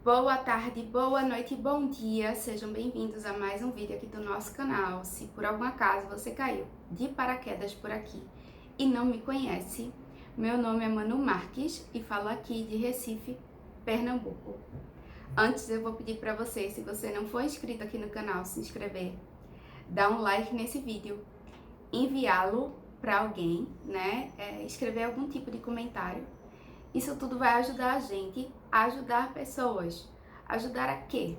Boa tarde, boa noite, bom dia, sejam bem-vindos a mais um vídeo aqui do nosso canal. Se por algum acaso você caiu de paraquedas por aqui e não me conhece, meu nome é Manu Marques e falo aqui de Recife, Pernambuco. Antes eu vou pedir para você, se você não for inscrito aqui no canal, se inscrever, dar um like nesse vídeo, enviá-lo para alguém, né, escrever algum tipo de comentário. Isso tudo vai ajudar a gente a ajudar pessoas. Ajudar a quê?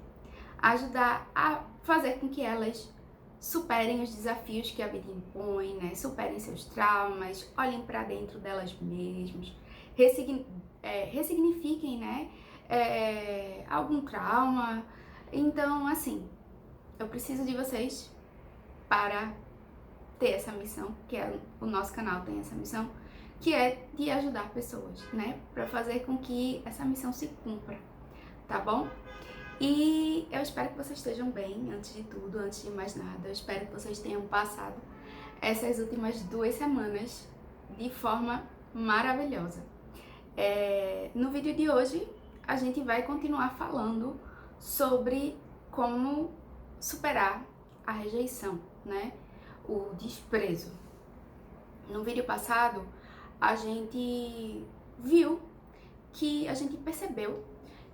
Ajudar a fazer com que elas superem os desafios que a vida impõe, né? Superem seus traumas, olhem para dentro delas mesmas, ressignifiquem, né? Algum trauma. Então, assim, eu preciso de vocês para ter essa missão, o nosso canal tem essa missão, que é de ajudar pessoas, né? Para fazer com que essa missão se cumpra, tá bom? E eu espero que vocês estejam bem, antes de tudo, antes de mais nada. Eu espero que vocês tenham passado essas últimas 2 semanas de forma maravilhosa. No vídeo de hoje, a gente vai continuar falando sobre como superar a rejeição, né? O desprezo. No vídeo passado, a gente percebeu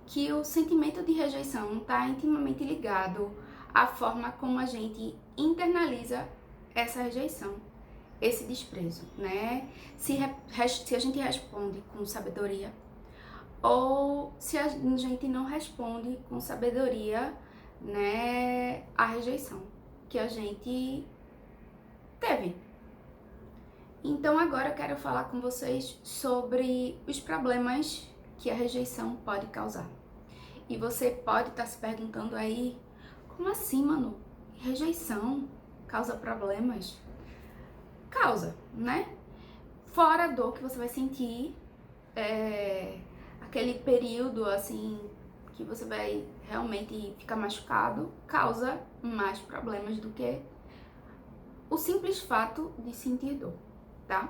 que o sentimento de rejeição está intimamente ligado à forma como a gente internaliza essa rejeição, esse desprezo, né? Se a gente responde com sabedoria ou se a gente não responde com sabedoria, né, a rejeição que a gente teve. Então agora eu quero falar com vocês sobre os problemas que a rejeição pode causar. E você pode estar se perguntando aí, como assim, Manu? Rejeição causa problemas? Causa, né? Fora a dor que você vai sentir, aquele período assim que você vai realmente ficar machucado, causa mais problemas do que o simples fato de sentir dor, tá?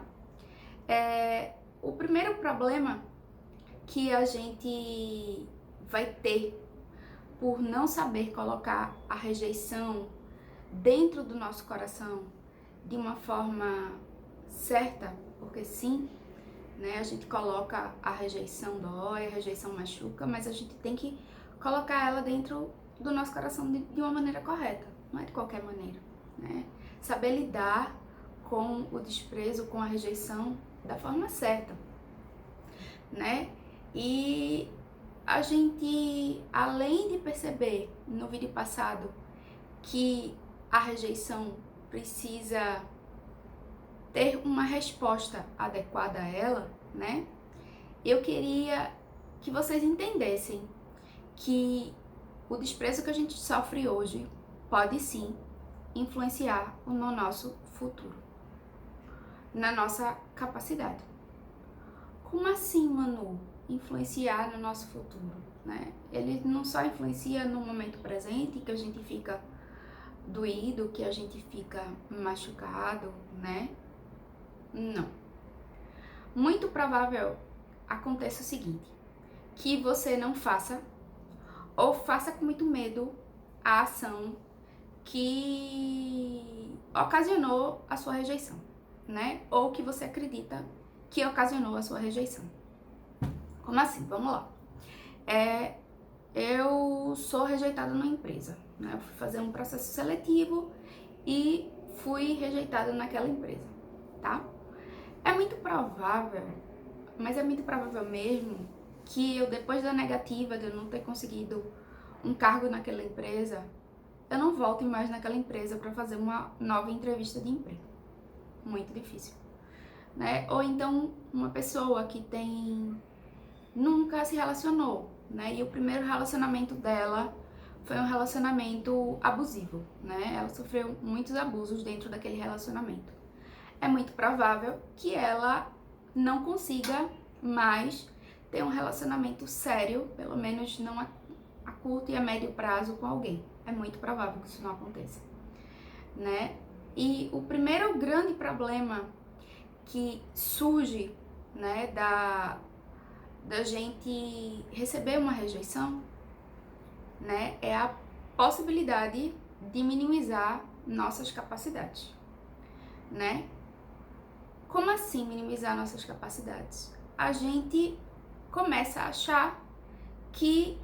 O primeiro problema que a gente vai ter por não saber colocar a rejeição dentro do nosso coração de uma forma certa, porque sim, né, a gente coloca a rejeição dói, a rejeição machuca, mas a gente tem que colocar ela dentro do nosso coração de uma maneira correta, não é de qualquer maneira, né? Saber lidar com o desprezo, com a rejeição da forma certa, né? E a gente, além de perceber no vídeo passado que a rejeição precisa ter uma resposta adequada a ela, né? Eu queria que vocês entendessem que o desprezo que a gente sofre hoje pode sim influenciar no nosso futuro, na nossa capacidade. Como assim, Manu? Influenciar no nosso futuro, né? Ele não só influencia no momento presente, que a gente fica doído, que a gente fica machucado, né? Não. Muito provável aconteça o seguinte, que você não faça ou faça com muito medo a ação que ocasionou a sua rejeição, né? Ou que você acredita que ocasionou a sua rejeição. Como assim? Vamos lá. Eu sou rejeitada numa empresa, né? Eu fui fazer um processo seletivo e fui rejeitada naquela empresa, tá? É muito provável, mas é muito provável mesmo, que eu, depois da negativa de eu não ter conseguido um cargo naquela empresa, eu não volte mais naquela empresa para fazer uma nova entrevista de emprego. Muito difícil, né? Ou então uma pessoa que nunca se relacionou, né? E o primeiro relacionamento dela foi um relacionamento abusivo, né? Ela sofreu muitos abusos dentro daquele relacionamento. É muito provável que ela não consiga mais ter um relacionamento sério, pelo menos não a curto e a médio prazo, com alguém. É muito provável que isso não aconteça, né? E o primeiro grande problema que surge, né, da gente receber uma rejeição né, é a possibilidade de minimizar nossas capacidades, né? Como assim minimizar nossas capacidades? A gente começa a achar que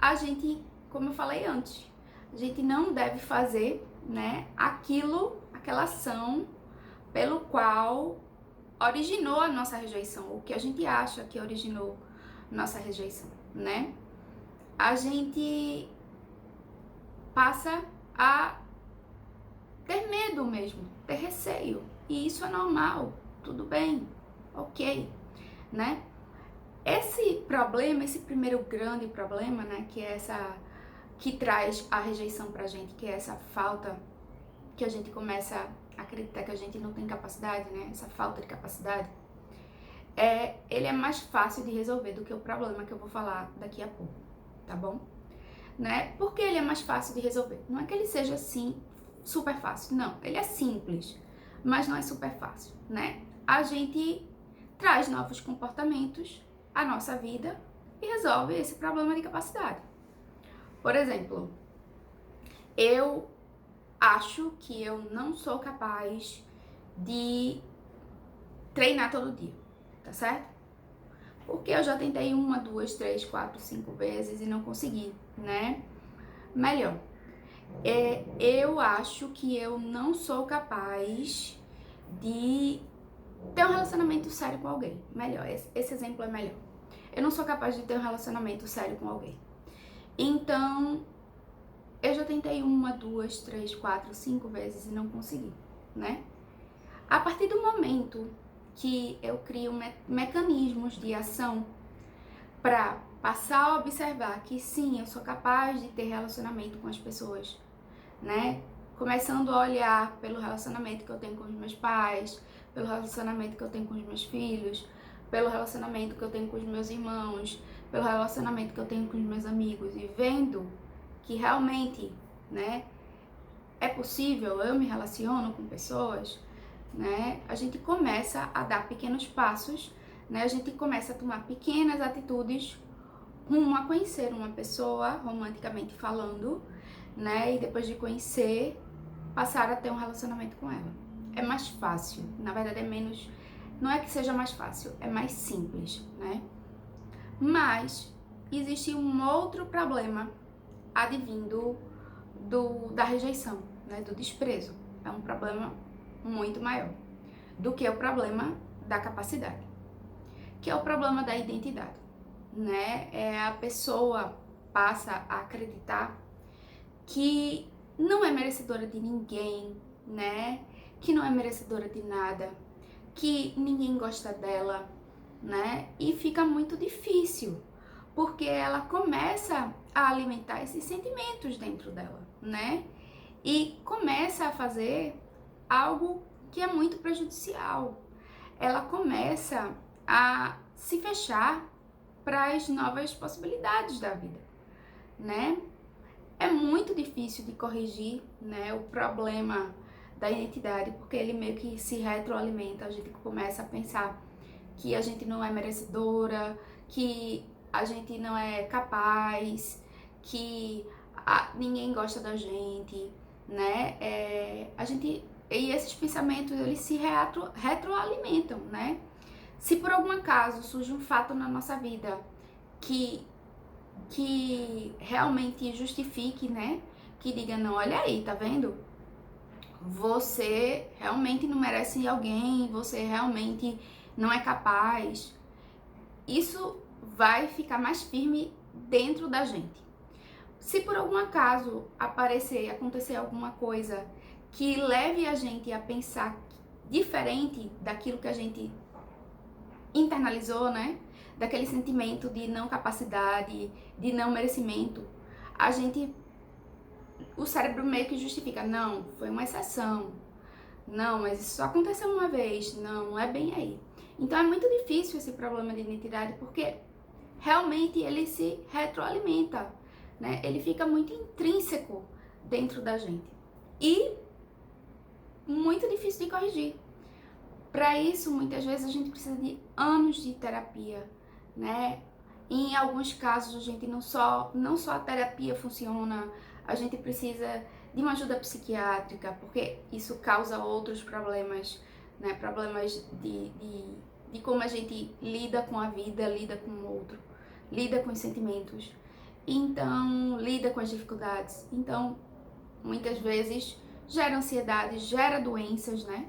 a gente, como eu falei antes, a gente não deve fazer, né, aquela ação pelo qual originou a nossa rejeição, o que a gente acha que originou nossa rejeição, né? A gente passa a ter medo mesmo, ter receio, e isso é normal, tudo bem, ok, né? Esse problema, esse primeiro grande problema, né, que é que traz a rejeição pra gente, que é essa falta que a gente começa a acreditar que a gente não tem capacidade, né, essa falta de capacidade, ele é mais fácil de resolver do que o problema que eu vou falar daqui a pouco, tá bom? Né? Por que ele é mais fácil de resolver? Não é que ele seja assim super fácil, não, ele é simples, mas não é super fácil, né? A gente traz novos comportamentos à nossa vida e resolve esse problema de capacidade. Por exemplo, eu acho que eu não sou capaz de treinar todo dia, tá certo? Porque eu já tentei 1, 2, 3, 4, 5 vezes e não consegui, né? Melhor, eu acho que eu não sou capaz de ter um relacionamento sério com alguém. Melhor, esse exemplo é melhor. Eu não sou capaz de ter um relacionamento sério com alguém. Então, eu já tentei 1, 2, 3, 4, 5 vezes e não consegui, né? A partir do momento que eu crio mecanismos de ação para passar a observar que sim, eu sou capaz de ter relacionamento com as pessoas, né? Começando a olhar pelo relacionamento que eu tenho com os meus pais, pelo relacionamento que eu tenho com os meus filhos, pelo relacionamento que eu tenho com os meus irmãos, pelo relacionamento que eu tenho com os meus amigos, e vendo que realmente, né, é possível, eu me relaciono com pessoas, né, a gente começa a dar pequenos passos, né, a gente começa a tomar pequenas atitudes rumo a conhecer uma pessoa, romanticamente falando, né, e depois de conhecer, passar a ter um relacionamento com ela. É mais fácil, na verdade é menos, não é que seja mais fácil, é mais simples, né? Mas existe um outro problema advindo da rejeição, né, do desprezo. É um problema muito maior do que o problema da capacidade, que é o problema da identidade, né? A pessoa passa a acreditar que não é merecedora de ninguém, né? Que não é merecedora de nada, que ninguém gosta dela, né? E fica muito difícil, porque ela começa a alimentar esses sentimentos dentro dela, né? E começa a fazer algo que é muito prejudicial. Ela começa a se fechar para as novas possibilidades da vida, né? É muito difícil de corrigir, né, o problema da identidade, porque ele meio que se retroalimenta. A gente começa a pensar que a gente não é merecedora, que a gente não é capaz, que ninguém gosta da gente, né? E esses pensamentos, eles se retroalimentam, né? Se por algum acaso surge um fato na nossa vida que realmente justifique, né? Que diga, não, olha aí, tá vendo? Você realmente não merece alguém, você realmente não é capaz. Isso vai ficar mais firme dentro da gente. Se por algum acaso acontecer alguma coisa que leve a gente a pensar diferente daquilo que a gente internalizou, né? Daquele sentimento de não capacidade, de não merecimento, o cérebro meio que justifica, não, foi uma exceção, não, mas isso só aconteceu uma vez, não é bem aí. Então é muito difícil esse problema de identidade, porque realmente ele se retroalimenta, né? Ele fica muito intrínseco dentro da gente e muito difícil de corrigir. Para isso, muitas vezes a gente precisa de anos de terapia, né? Em alguns casos, a gente não só a terapia funciona, a gente precisa de uma ajuda psiquiátrica, porque isso causa outros problemas, né? Problemas de como a gente lida com a vida, lida com o outro, lida com os sentimentos, então lida com as dificuldades. Então, muitas vezes gera ansiedade, gera doenças, né?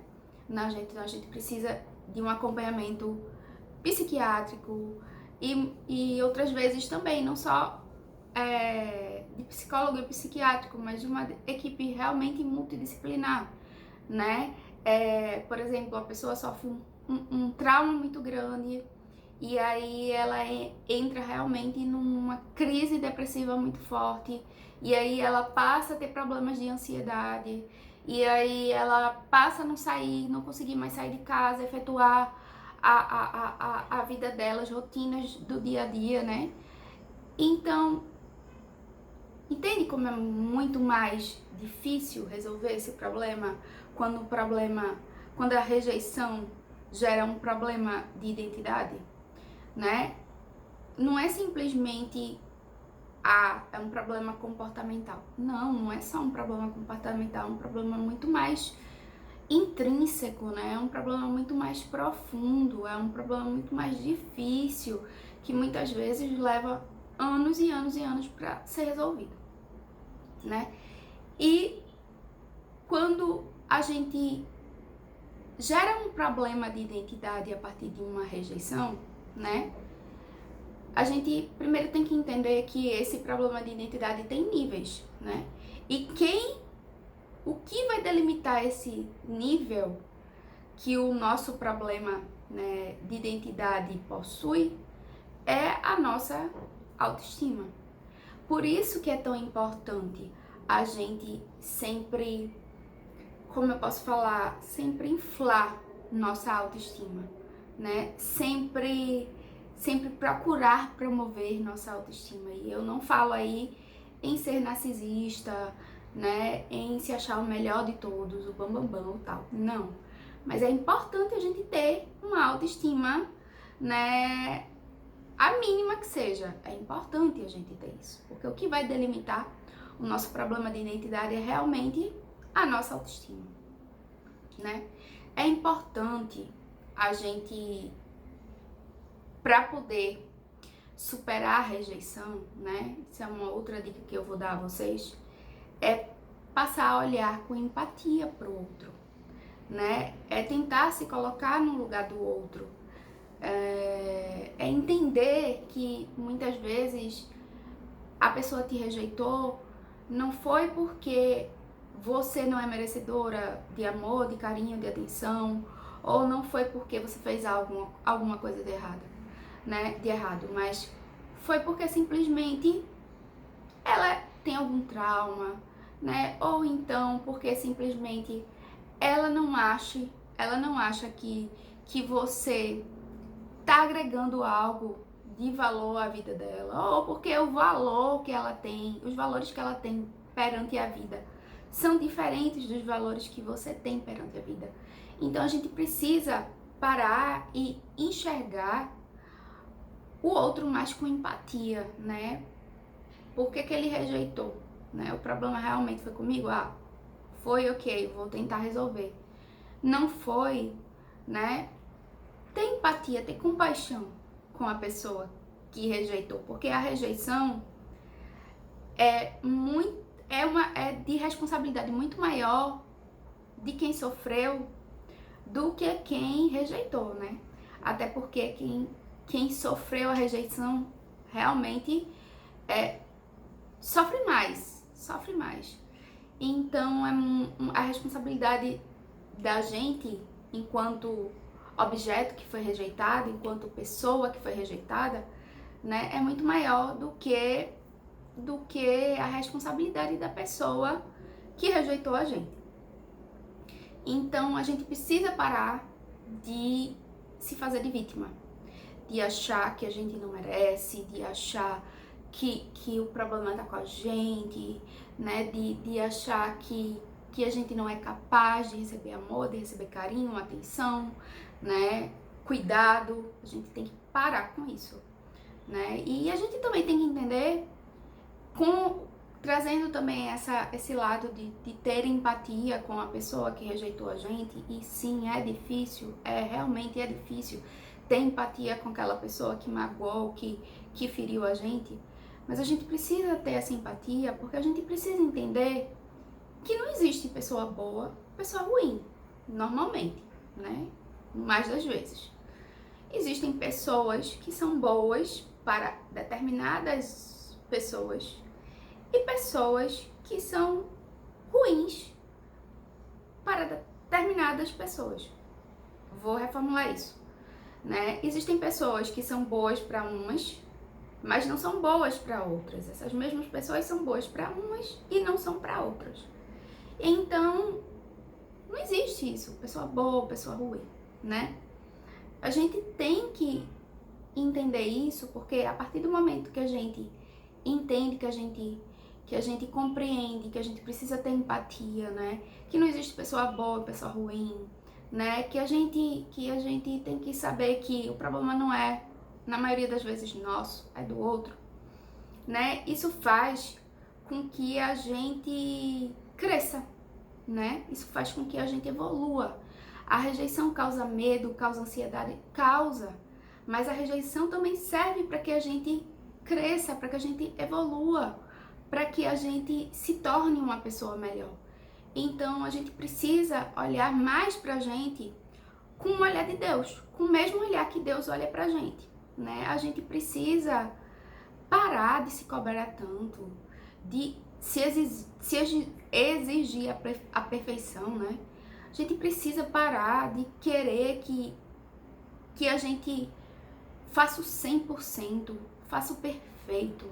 A gente precisa de um acompanhamento psiquiátrico e outras vezes também, não só de psicólogo e psiquiátrico, mas de uma equipe realmente multidisciplinar, né? Por exemplo, a pessoa sofre um trauma muito grande e aí ela entra realmente numa crise depressiva muito forte e aí ela passa a ter problemas de ansiedade e aí ela passa a não sair, não conseguir mais sair de casa, efetuar a vida dela, as rotinas do dia a dia, né? Então, entende como é muito mais difícil resolver esse problema quando a rejeição gera um problema de identidade, né? Não é simplesmente é um problema comportamental. Não é só um problema comportamental, é um problema muito mais intrínseco, né? É um problema muito mais profundo, é um problema muito mais difícil, que muitas vezes leva anos e anos e anos para ser resolvido, né? E quando a gente gera um problema de identidade a partir de uma rejeição, né? A gente primeiro tem que entender que esse problema de identidade tem níveis, né? E o que vai delimitar esse nível que o nosso problema, né, de identidade possui é a nossa autoestima. Por isso que é tão importante a gente sempre, como eu posso falar, sempre inflar nossa autoestima, né? Sempre procurar promover nossa autoestima. E eu não falo aí em ser narcisista, né? Em se achar o melhor de todos, o bambambam ou tal. Não. Mas é importante a gente ter uma autoestima, né? A mínima que seja. É importante a gente ter isso. Porque o que vai delimitar o nosso problema de identidade é realmente a nossa autoestima, né? É importante a gente, para poder superar a rejeição, né? Isso é uma outra dica que eu vou dar a vocês, é passar a olhar com empatia pro outro, né? É tentar se colocar no lugar do outro, é entender que muitas vezes a pessoa te rejeitou não foi porque você não é merecedora de amor, de carinho, de atenção, ou não foi porque você fez alguma coisa de errado, né? De errado, mas foi porque simplesmente ela tem algum trauma, né? Ou então porque simplesmente ela não acha que você tá agregando algo de valor à vida dela, ou porque o valor que ela tem, os valores que ela tem perante a vida são diferentes dos valores que você tem perante a vida. Então a gente precisa parar e enxergar o outro mais com empatia, né? Por que ele rejeitou, né? O problema realmente foi comigo? Foi, ok, vou tentar resolver. Não foi, né? Ter empatia, ter compaixão com a pessoa que rejeitou, porque a rejeição é de responsabilidade muito maior de quem sofreu do que quem rejeitou, né? Até porque quem sofreu a rejeição realmente sofre mais. Então a responsabilidade da gente enquanto objeto que foi rejeitado, enquanto pessoa que foi rejeitada, né, é muito maior do que a responsabilidade da pessoa que rejeitou a gente. Então a gente precisa parar de se fazer de vítima, de achar que a gente não merece, de achar que o problema tá com a gente, né, de achar que a gente não é capaz de receber amor, de receber carinho, atenção, né, cuidado. A gente tem que parar com isso, né? E a gente também tem que entender, trazendo também esse lado de ter empatia com a pessoa que rejeitou a gente, e sim, é difícil, realmente é difícil ter empatia com aquela pessoa que magoou, que feriu a gente, mas a gente precisa ter essa empatia porque a gente precisa entender que não existe pessoa boa, pessoa ruim, normalmente, né? Mais das vezes. Existem pessoas que são boas para determinadas pessoas e pessoas que são ruins para determinadas pessoas. Vou reformular isso, né? Existem pessoas que são boas para umas, mas não são boas para outras. Essas mesmas pessoas são boas para umas e não são para outras. Então, não existe isso, pessoa boa, pessoa ruim, né? A gente tem que entender isso, porque a partir do momento que a gente entende, que a gente compreende, que a gente precisa ter empatia, né? Que não existe pessoa boa e pessoa ruim, né? Que a gente tem que saber que o problema não é, na maioria das vezes, nosso, é do outro, né? Isso faz com que a gente cresça, né? Isso faz com que a gente evolua. A rejeição causa medo, causa ansiedade, causa, mas a rejeição também serve para que a gente cresça, para que a gente evolua, para que a gente se torne uma pessoa melhor. Então a gente precisa olhar mais pra gente com o olhar de Deus, com o mesmo olhar que Deus olha pra gente, né? A gente precisa parar de se cobrar tanto, de se exigir a perfeição, né? A gente precisa parar de querer que a gente faça o 100%, faça o perfeito,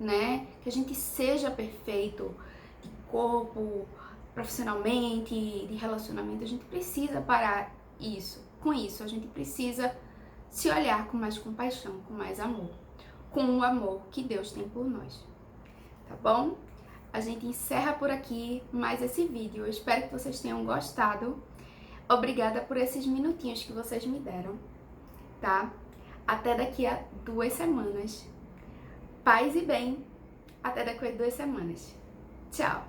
né? Que a gente seja perfeito de corpo, profissionalmente, de relacionamento. A gente precisa parar com isso. A gente precisa se olhar com mais compaixão, com mais amor, com o amor que Deus tem por nós. Tá bom? A gente encerra por aqui mais esse vídeo. Eu espero que vocês tenham gostado. Obrigada por esses minutinhos que vocês me deram, tá? Até daqui a 2 semanas. Paz e bem. Até daqui a 2 semanas. Tchau!